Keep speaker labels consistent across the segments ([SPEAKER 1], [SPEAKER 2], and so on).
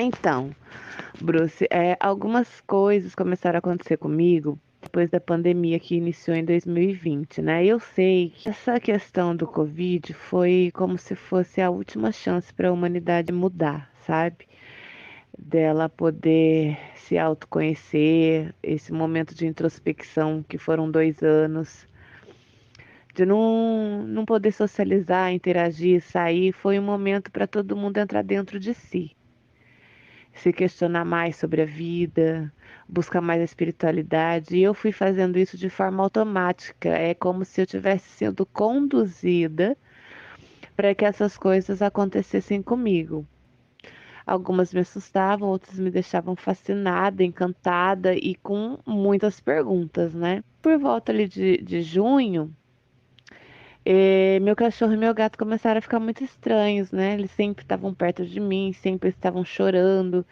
[SPEAKER 1] Então, Bruce, algumas coisas começaram a acontecer comigo depois da pandemia que iniciou em 2020, né? Eu sei que essa questão do Covid foi como se fosse a última chance para a humanidade mudar, sabe? Dela poder se autoconhecer, esse momento de introspecção que foram 2 anos, de não poder socializar, interagir, sair, foi um momento para todo mundo entrar dentro de si, se questionar mais sobre a vida, buscar mais a espiritualidade. E eu fui fazendo isso de forma automática. É como se eu tivesse sendo conduzida para que essas coisas acontecessem comigo. Algumas me assustavam, outras me deixavam fascinada, encantada e com muitas perguntas, né? Por volta ali de junho, meu cachorro e meu gato começaram a ficar muito estranhos, né? Eles sempre estavam perto de mim, sempre estavam chorando.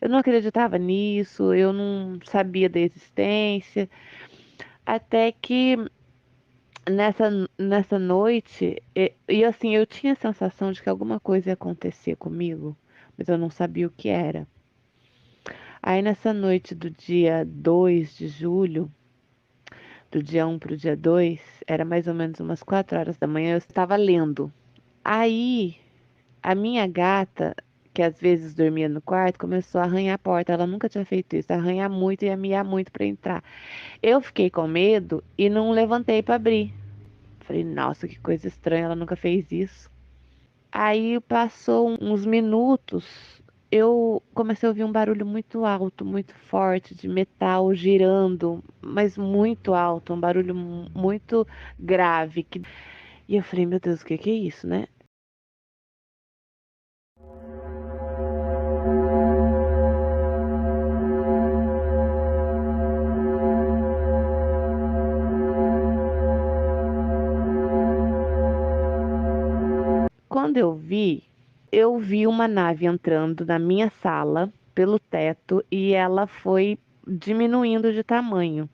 [SPEAKER 1] Eu não acreditava nisso, eu não sabia da existência, até que nessa, nessa noite, e assim, eu tinha a sensação de que alguma coisa ia acontecer comigo, mas eu não sabia o que era. Aí nessa noite do dia 2 de julho, do dia 1 para o dia 2, era mais ou menos umas 4 horas da manhã, eu estava lendo. Aí a minha gata, que às vezes dormia no quarto, começou a arranhar a porta. Ela nunca tinha feito isso, arranhar muito e a miar muito para entrar. Eu fiquei com medo e não levantei para abrir. Falei, nossa, que coisa estranha, ela nunca fez isso. Aí passou uns minutos, eu comecei a ouvir um barulho muito alto, muito forte, de metal girando, mas muito alto, um barulho muito grave. E eu falei, meu Deus, o que que é isso, né? Quando eu vi uma nave entrando na minha sala pelo teto e ela foi diminuindo de tamanho.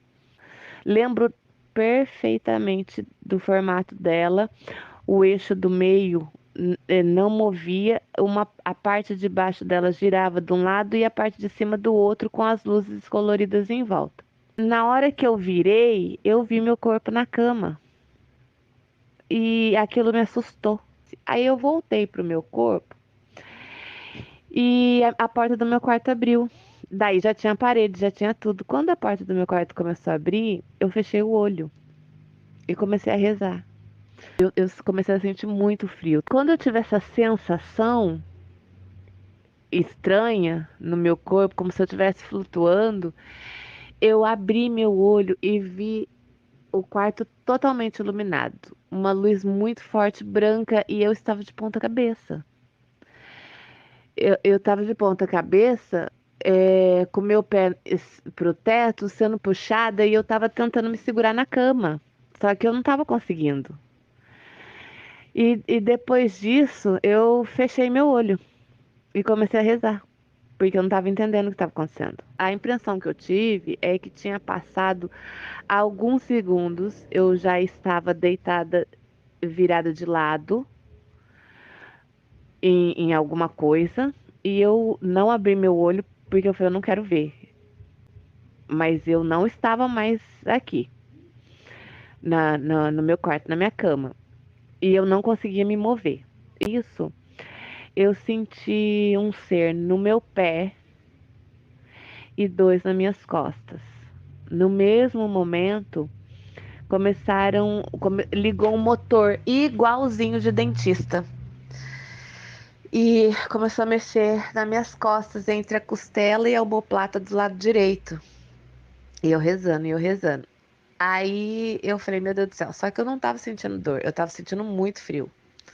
[SPEAKER 1] Lembro perfeitamente do formato dela, o eixo do meio não movia, a parte de baixo dela girava de um lado e a parte de cima do outro com as luzes coloridas em volta. Na hora que eu virei, eu vi meu corpo na cama e aquilo me assustou. Aí eu voltei pro meu corpo e a porta do meu quarto abriu. Daí já tinha parede, já tinha tudo. Quando a porta do meu quarto começou a abrir, eu fechei o olho e comecei a rezar. Eu comecei a sentir muito frio. Quando eu tive essa sensação estranha no meu corpo, como se eu estivesse flutuando, eu abri meu olho e vi o quarto totalmente iluminado. Uma luz muito forte, branca, e eu estava de ponta cabeça. Eu estava de ponta cabeça, com meu pé pro teto, sendo puxada, e eu estava tentando me segurar na cama. Só que eu não estava conseguindo. E depois disso, eu fechei meu olho e comecei a rezar, porque eu não estava entendendo o que estava acontecendo. A impressão que eu tive é que tinha passado alguns segundos, eu já estava deitada, virada de lado em alguma coisa, e eu não abri meu olho porque eu falei, eu não quero ver. Mas eu não estava mais aqui, no meu quarto, na minha cama. E eu não conseguia me mover. Isso, eu senti um ser no meu pé e dois nas minhas costas. No mesmo momento, ligou um motor igualzinho de dentista. E começou a mexer nas minhas costas, entre a costela e a omoplata do lado direito. E eu rezando, e eu rezando. Aí eu falei, meu Deus do céu, só que eu não tava sentindo dor, eu tava sentindo muito frio.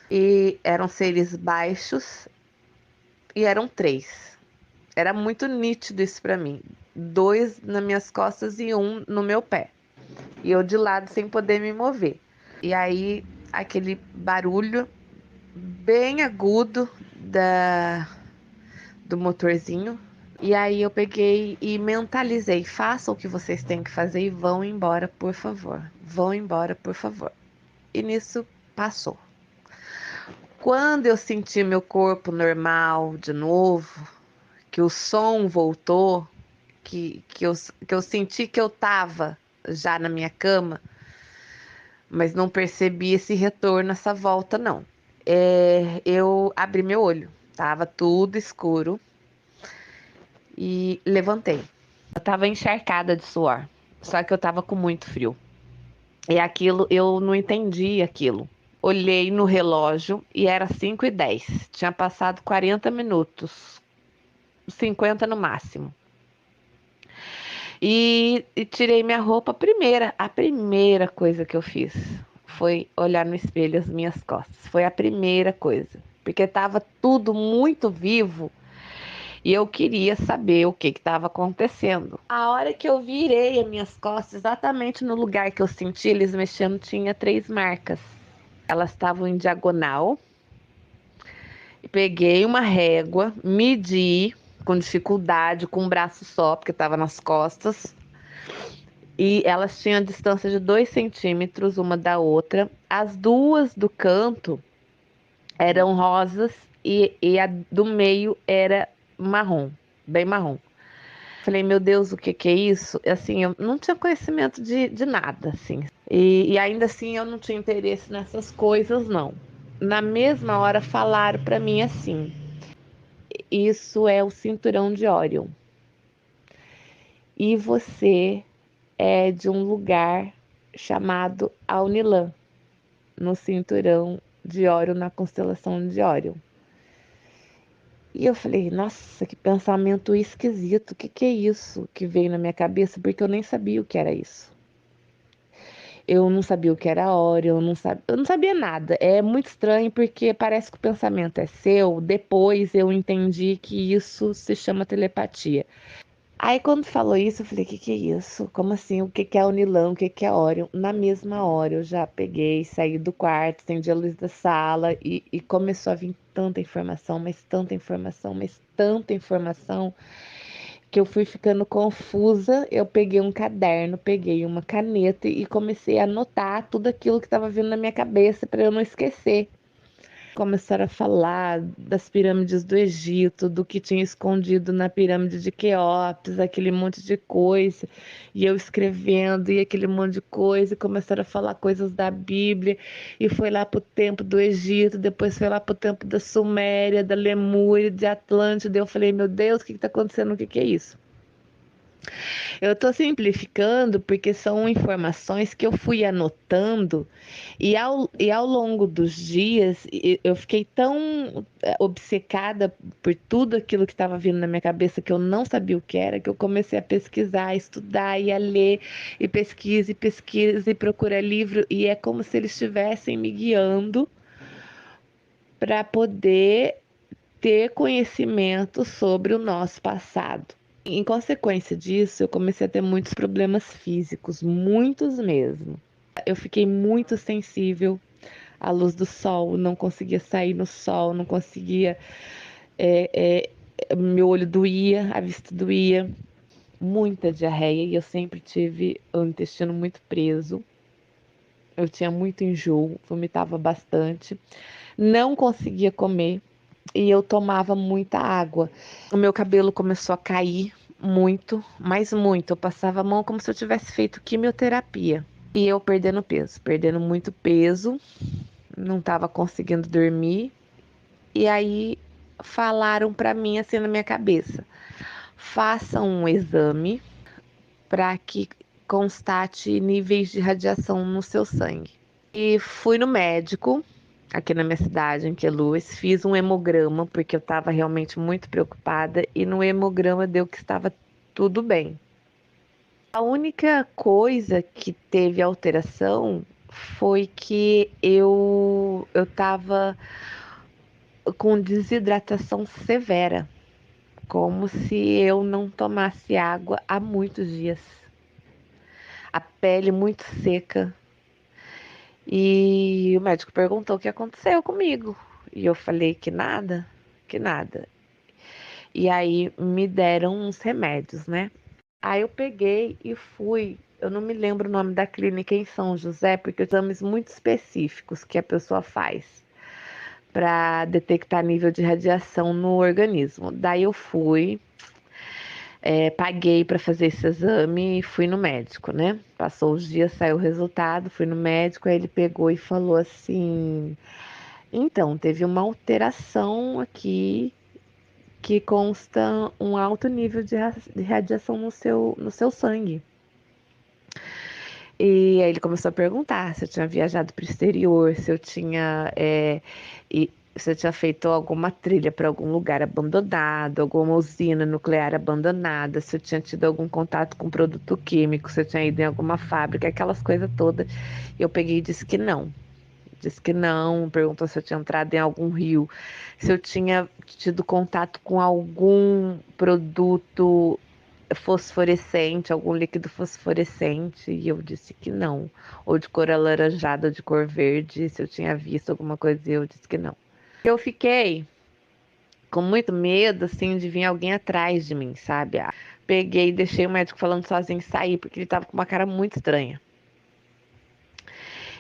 [SPEAKER 1] E eram seres baixos e eram três. Era muito nítido isso pra mim. Dois nas minhas costas e um no meu pé. E eu de lado sem poder me mover. E aí aquele barulho bem agudo do motorzinho. E aí eu peguei e mentalizei, façam o que vocês têm que fazer e vão embora, por favor. Vão embora, por favor. E nisso passou. Quando eu senti meu corpo normal de novo, que o som voltou, que eu senti que eu tava já na minha cama, mas não percebi esse retorno, essa volta, não. Eu abri meu olho, tava tudo escuro e levantei. Eu tava encharcada de suor, só que eu tava com muito frio. E aquilo, eu não entendi aquilo. Olhei no relógio e era 5h10. Tinha passado 40 minutos, 50 no máximo. E tirei minha roupa a primeira coisa que eu fiz foi olhar no espelho as minhas costas. Foi a primeira coisa, porque estava tudo muito vivo e eu queria saber o que estava acontecendo. A hora que eu virei as minhas costas, exatamente no lugar que eu senti eles mexendo, tinha 3 marcas. Elas estavam em diagonal. Peguei uma régua, medi com dificuldade, com um braço só, porque estava nas costas. E elas tinham a distância de 2 centímetros uma da outra. As duas do canto eram rosas e a do meio era marrom, bem marrom. Falei, meu Deus, o que que é isso? Assim, eu não tinha conhecimento de nada, assim. E ainda assim eu não tinha interesse nessas coisas, não. Na mesma hora falaram para mim assim, isso é o cinturão de Órion. E você é de um lugar chamado Aunilã, no cinturão de Órion, na constelação de Órion. E eu falei, nossa, que pensamento esquisito, o que que é isso que veio na minha cabeça? Porque eu nem sabia o que era isso. Eu não sabia o que era Órion, eu não sabia nada. É muito estranho porque parece que o pensamento é seu. Depois eu entendi que isso se chama telepatia. Aí quando falou isso, eu falei, o que que é isso? Como assim? O que que é Unilão? O que que é Órion? Na mesma hora eu já peguei, saí do quarto, acendi a luz da sala e começou a vir tanta informação, mas tanta informação, mas tanta informação, que eu fui ficando confusa. Eu peguei um caderno, peguei uma caneta e comecei a anotar tudo aquilo que estava vindo na minha cabeça para eu não esquecer. Começaram a falar das pirâmides do Egito, do que tinha escondido na pirâmide de Quéops, aquele monte de coisa, e eu escrevendo, e aquele monte de coisa, e começaram a falar coisas da Bíblia, e foi lá pro tempo do Egito, depois foi lá pro tempo da Suméria, da Lemúria, de Atlântida. Eu falei, meu Deus, o que está acontecendo? O que que é isso? Eu estou simplificando porque são informações que eu fui anotando e ao longo dos dias eu fiquei tão obcecada por tudo aquilo que estava vindo na minha cabeça que eu não sabia o que era, que eu comecei a pesquisar, a estudar e a ler e pesquisa e procura livro, e é como se eles estivessem me guiando para poder ter conhecimento sobre o nosso passado. Em consequência disso, eu comecei a ter muitos problemas físicos, muitos mesmo. Eu fiquei muito sensível à luz do sol, não conseguia sair no sol, não conseguia. Meu olho doía, a vista doía, muita diarreia, e eu sempre tive o intestino muito preso. Eu tinha muito enjoo, vomitava bastante, não conseguia comer e eu tomava muita água. O meu cabelo começou a cair muito, mas muito. Eu passava a mão como se eu tivesse feito quimioterapia. E eu perdendo muito peso, não estava conseguindo dormir. E aí falaram para mim assim na minha cabeça: faça um exame para que constate níveis de radiação no seu sangue. E fui no médico, aqui na minha cidade, em Queluz, fiz um hemograma, porque eu estava realmente muito preocupada, e no hemograma deu que estava tudo bem. A única coisa que teve alteração foi que eu estava com desidratação severa, como se eu não tomasse água há muitos dias. A pele muito seca. E o médico perguntou o que aconteceu comigo. E eu falei que nada, que nada. E aí me deram uns remédios, né? Aí eu peguei e fui. Eu não me lembro o nome da clínica em São José, porque exames muito específicos que a pessoa faz para detectar nível de radiação no organismo. Daí eu fui, paguei para fazer esse exame e fui no médico, né? Passou os dias, saiu o resultado, fui no médico, aí ele pegou e falou assim: então, teve uma alteração aqui que consta um alto nível de radiação no seu sangue. E aí ele começou a perguntar se eu tinha viajado para o exterior, se eu tinha, se eu tinha feito alguma trilha para algum lugar abandonado, alguma usina nuclear abandonada, se eu tinha tido algum contato com produto químico, se eu tinha ido em alguma fábrica, aquelas coisas todas. Eu peguei e disse que não. Disse que não, perguntou se eu tinha entrado em algum rio, se eu tinha tido contato com algum produto fosforescente, algum líquido fosforescente, e eu disse que não. Ou de cor alaranjada, ou de cor verde, se eu tinha visto alguma coisa, e eu disse que não. Eu fiquei com muito medo, assim, de vir alguém atrás de mim, sabe? Peguei e deixei o médico falando sozinho sair, porque ele tava com uma cara muito estranha.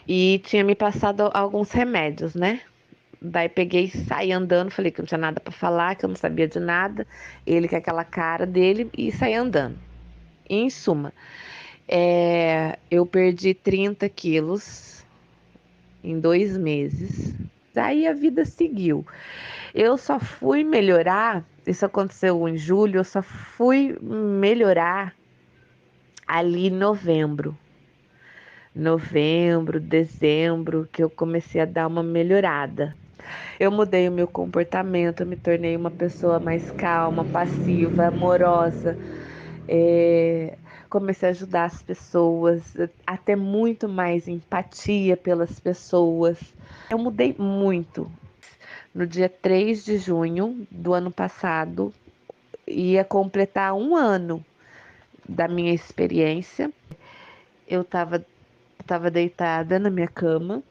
[SPEAKER 1] E tinha me passado alguns remédios, né? Daí peguei e saí andando, falei que não tinha nada pra falar, que eu não sabia de nada. Ele com aquela cara dele e saí andando. E, em suma, eu perdi 30 quilos em 2 meses. Daí a vida seguiu. Eu só fui melhorar, isso aconteceu em julho, eu só fui melhorar ali em novembro. Novembro, dezembro, que eu comecei a dar uma melhorada. Eu mudei o meu comportamento, eu me tornei uma pessoa mais calma, passiva, amorosa. Comecei a ajudar as pessoas, a ter muito mais empatia pelas pessoas. Eu mudei muito. No dia 3 de junho do ano passado, ia completar um ano da minha experiência. Eu tava deitada na minha cama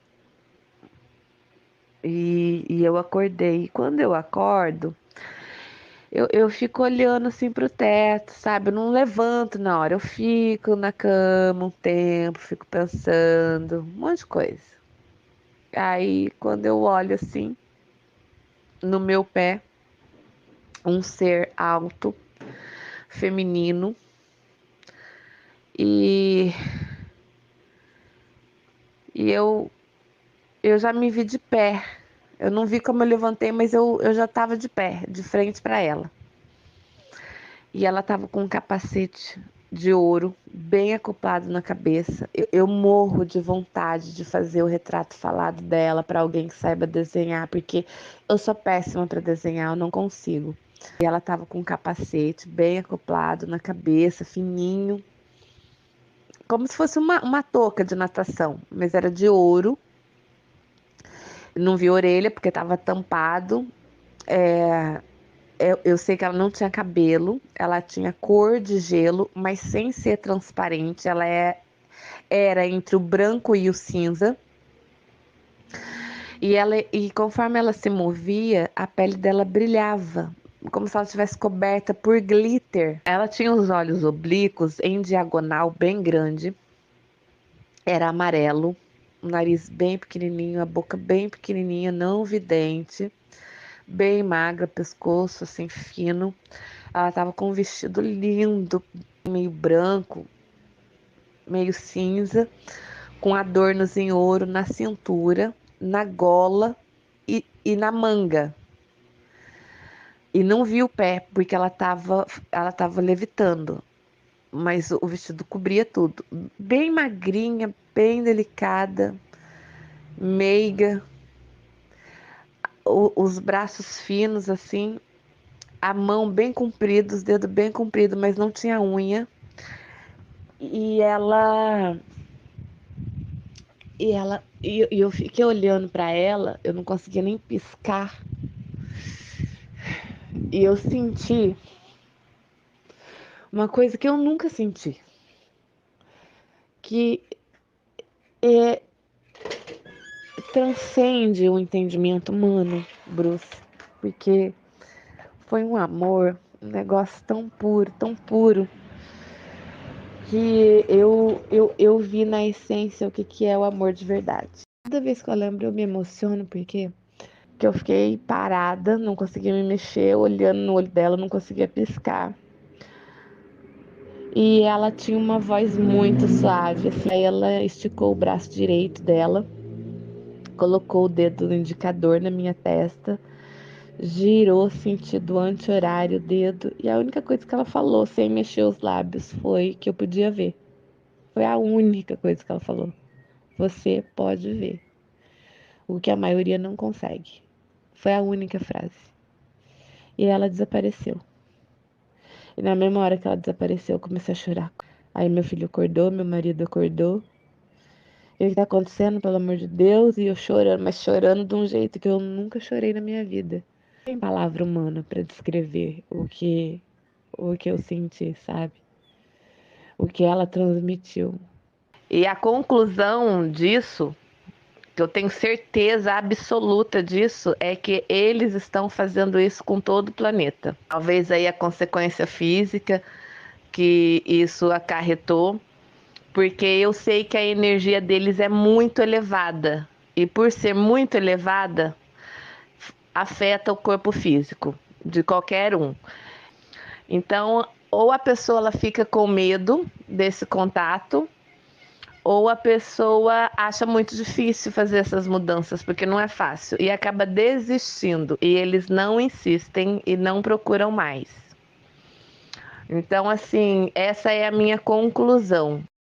[SPEAKER 1] e eu acordei. Quando eu acordo, eu fico olhando assim pro teto, sabe? Eu não levanto na hora, eu fico na cama um tempo, fico pensando, um monte de coisa. Aí, quando eu olho assim, no meu pé, um ser alto, feminino, e, e eu já me vi de pé. Eu não vi como eu levantei, mas eu já estava de pé, de frente para ela. E ela tava com um capacete de ouro bem acoplado na cabeça. Eu morro de vontade de fazer o retrato falado dela para alguém que saiba desenhar, porque eu sou péssima para desenhar, eu não consigo. E ela tava com um capacete bem acoplado na cabeça, fininho, como se fosse uma touca de natação, mas era de ouro. Não vi orelha porque tava tampado. Eu sei que ela não tinha cabelo, ela tinha cor de gelo, mas sem ser transparente. Era entre o branco e o cinza. E conforme ela se movia, a pele dela brilhava, como se ela estivesse coberta por glitter. Ela tinha os olhos oblíquos em diagonal bem grande, era amarelo, o nariz bem pequenininho, a boca bem pequenininha, não vidente, bem magra, pescoço assim fino. Ela tava com um vestido lindo, meio branco, meio cinza, com adornos em ouro na cintura, na gola e na manga. E não vi o pé, porque ela tava levitando, mas o vestido cobria tudo. Bem magrinha, bem delicada, meiga, os braços finos assim, a mão bem comprida, os dedos bem compridos, mas não tinha unha. E ela e eu fiquei olhando pra ela, eu não conseguia nem piscar. E eu senti uma coisa que eu nunca senti, que é, transcende o entendimento humano, Bruce, porque foi um amor, um negócio tão puro, que eu vi na essência o que é o amor de verdade. Toda vez que eu lembro, eu me emociono, porque que eu fiquei parada, não conseguia me mexer, olhando no olho dela, não conseguia piscar. E ela tinha uma voz muito suave, assim. Aí ela esticou o braço direito dela, colocou o dedo no indicador na minha testa, girou sentido anti-horário o dedo, e a única coisa que ela falou, sem mexer os lábios, foi que eu podia ver. Foi a única coisa que ela falou. Você pode ver. O que a maioria não consegue. Foi a única frase. E ela desapareceu. E na mesma hora que ela desapareceu, eu comecei a chorar. Aí meu filho acordou, meu marido acordou. E o que tá acontecendo, pelo amor de Deus? E eu chorando, mas chorando de um jeito que eu nunca chorei na minha vida. Não tem palavra humana pra descrever o que eu senti, sabe? O que ela transmitiu. E a conclusão disso, que eu tenho certeza absoluta disso, é que eles estão fazendo isso com todo o planeta. Talvez aí a consequência física que isso acarretou, porque eu sei que a energia deles é muito elevada. E por ser muito elevada, afeta o corpo físico de qualquer um. Então, ou a pessoa ela fica com medo desse contato, ou a pessoa acha muito difícil fazer essas mudanças, porque não é fácil, e acaba desistindo, e eles não insistem e não procuram mais. Então, assim, essa é a minha conclusão.